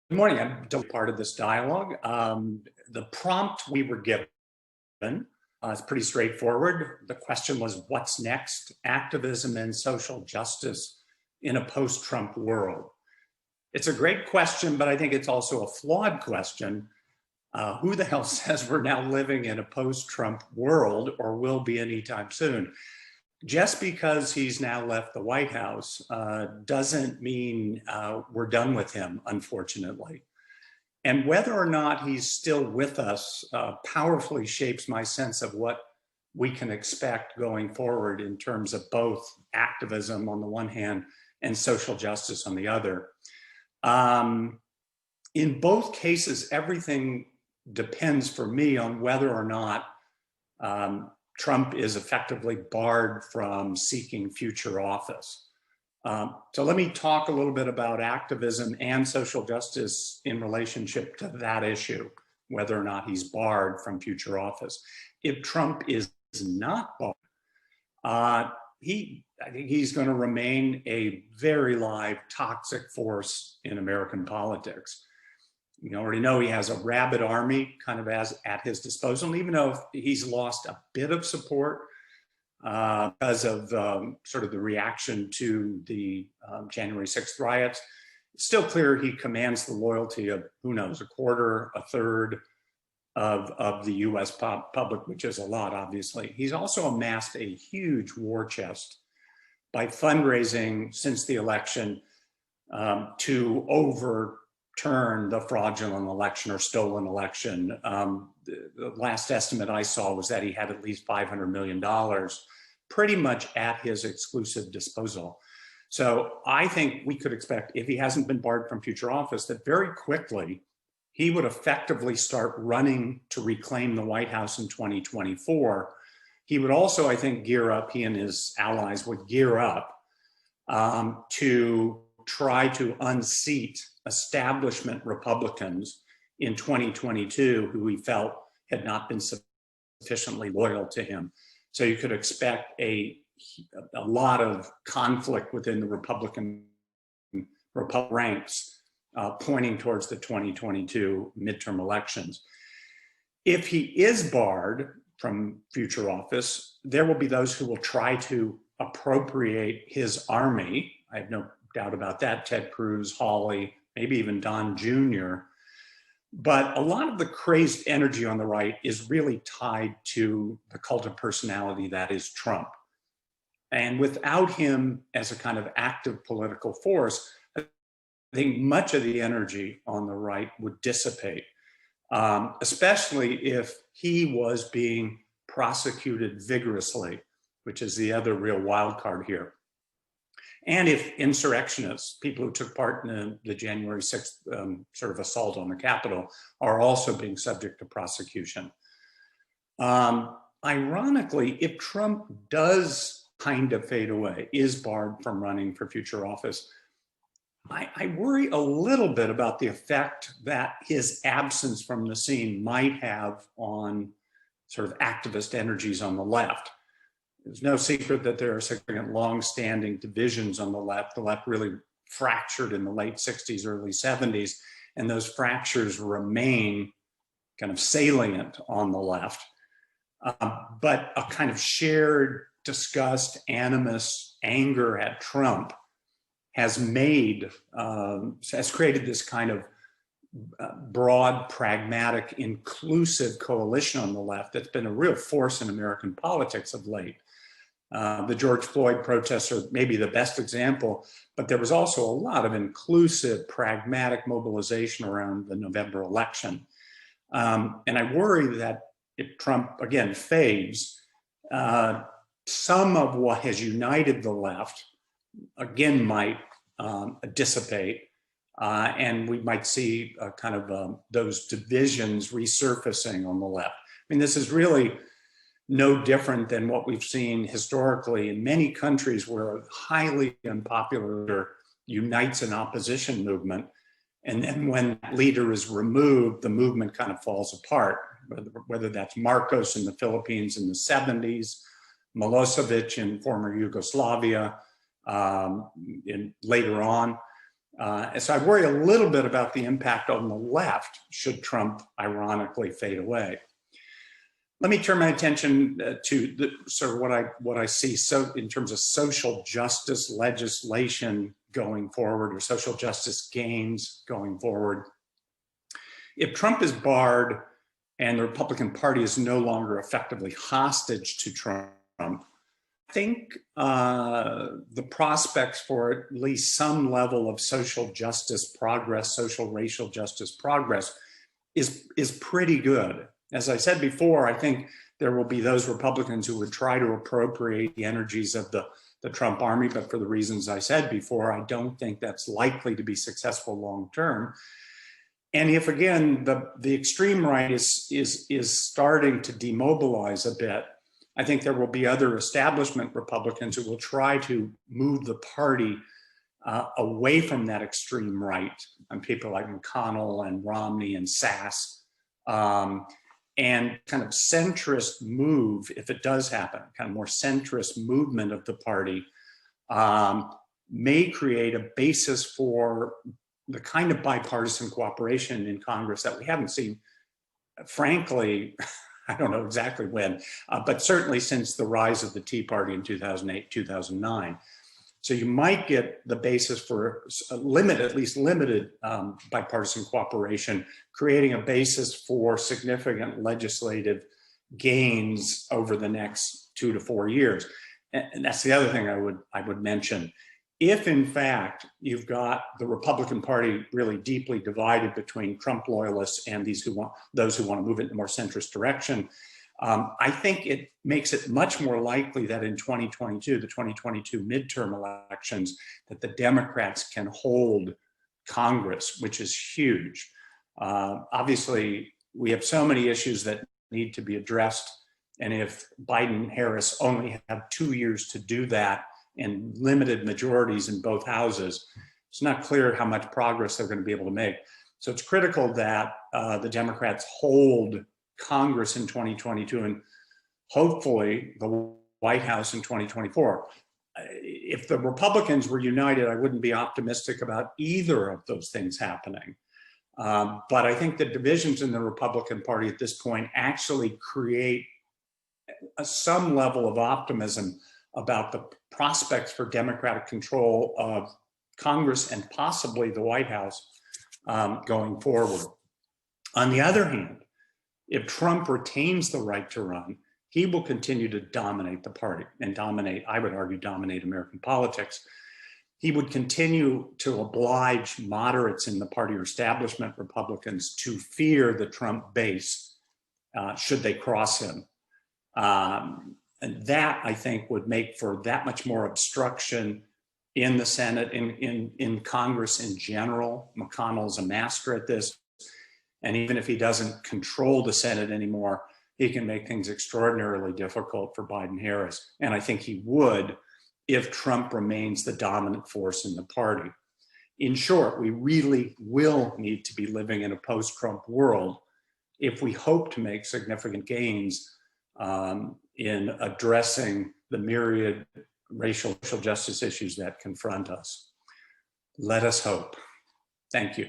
Good morning. I'm part of this dialogue. The prompt we were given is pretty straightforward. The question was, what's next? Activism and social justice in a post-Trump world. It's a great question, but I think it's also a flawed question. Who the hell says we're now living in a post-Trump world or will be anytime soon? Just because he's now left the White House doesn't mean we're done with him, unfortunately. And whether or not he's still with us powerfully shapes my sense of what we can expect going forward in terms of both activism on the one hand and social justice on the other. In both cases, everything depends for me on whether or not Trump is effectively barred from seeking future office. So let me talk a little bit about activism and social justice in relationship to that issue, whether or not he's barred from future office. If Trump is not barred, I think he's going to remain a very live, toxic force in American politics. You already know he has a rabid army kind of at his disposal. And even though he's lost a bit of support because of sort of the reaction to the January 6th riots, it's still clear he commands the loyalty of, who knows, a quarter, a third of the US public, which is a lot, obviously. He's also amassed a huge war chest by fundraising since the election to overturn the fraudulent election or stolen election. The last estimate I saw was that he had at least $500 million pretty much at his exclusive disposal. So I think we could expect, if he hasn't been barred from future office, that very quickly he would effectively start running to reclaim the White House in 2024. He would also, I think, gear up, he and his allies would gear up to try to unseat establishment Republicans in 2022 who he felt had not been sufficiently loyal to him. So you could expect a lot of conflict within the Republican ranks pointing towards the 2022 midterm elections. If he is barred from future office, there will be those who will try to appropriate his army. I have no doubt about that. Ted Cruz, Hawley, maybe even Don Jr. But a lot of the crazed energy on the right is really tied to the cult of personality that is Trump. And without him as a kind of active political force, I think much of the energy on the right would dissipate, especially if he was being prosecuted vigorously, which is the other real wild card here. And if insurrectionists, people who took part in the January 6th sort of assault on the Capitol, are also being subject to prosecution. Ironically, if Trump does kind of fade away, is barred from running for future office, I worry a little bit about the effect that his absence from the scene might have on sort of activist energies on the left. There's no secret that there are significant long-standing divisions on the left. The left really fractured in the late 60s, early 70s, and those fractures remain kind of salient on the left. But a kind of shared disgust, animus, anger at Trump has created this kind of broad, pragmatic, inclusive coalition on the left that's been a real force in American politics of late. The George Floyd protests are maybe the best example, but there was also a lot of inclusive, pragmatic mobilization around the November election. And I worry that if Trump, again, fades, some of what has united the left, again, might dissipate. And we might see kind of those divisions resurfacing on the left. I mean, this is really no different than what we've seen historically in many countries where a highly unpopular leader unites an opposition movement. And then when that leader is removed, the movement kind of falls apart, whether that's Marcos in the Philippines in the 70s, Milosevic in former Yugoslavia later on. And so I worry a little bit about the impact on the left should Trump ironically fade away. Let me turn my attention to sort of what I see in terms of social justice legislation going forward, or social justice gains going forward. If Trump is barred and the Republican Party is no longer effectively hostage to Trump, I think the prospects for at least some level of social justice progress, social racial justice progress, is pretty good. As I said before, I think there will be those Republicans who would try to appropriate the energies of the Trump army, but for the reasons I said before, I don't think that's likely to be successful long term. And if, again, the extreme right is starting to demobilize a bit, I think there will be other establishment Republicans who will try to move the party away from that extreme right, and people like McConnell and Romney and Sass, and kind of centrist move, if it does happen, kind of more centrist movement of the party may create a basis for the kind of bipartisan cooperation in Congress that we haven't seen, frankly, I don't know exactly when, but certainly since the rise of the Tea Party in 2008, 2009. So you might get the basis for at least limited bipartisan cooperation, creating a basis for significant legislative gains over the next 2 to 4 years. And that's the other thing I would mention. If in fact you've got the Republican Party really deeply divided between Trump loyalists and those who want to move it in a more centrist direction, I think it makes it much more likely that in 2022, the 2022 midterm elections, that the Democrats can hold Congress, which is huge. Obviously, we have so many issues that need to be addressed. And if Biden and Harris only have 2 years to do that and limited majorities in both houses, it's not clear how much progress they're going to be able to make. So it's critical that the Democrats hold Congress in 2022 and hopefully the White House in 2024. If the Republicans were united, I wouldn't be optimistic about either of those things happening. But I think the divisions in the Republican Party at this point actually create some level of optimism about the prospects for Democratic control of Congress and possibly the White House going forward. On the other hand, if Trump retains the right to run, he will continue to dominate the party and dominate, I would argue, dominate American politics. He would continue to oblige moderates in the party or establishment Republicans to fear the Trump base should they cross him. And that, I think, would make for that much more obstruction in the Senate, in Congress in general. McConnell's a master at this. And even if he doesn't control the Senate anymore, he can make things extraordinarily difficult for Biden-Harris. And I think he would if Trump remains the dominant force in the party. In short, we really will need to be living in a post-Trump world if we hope to make significant gains in addressing the myriad racial justice issues that confront us. Let us hope. Thank you.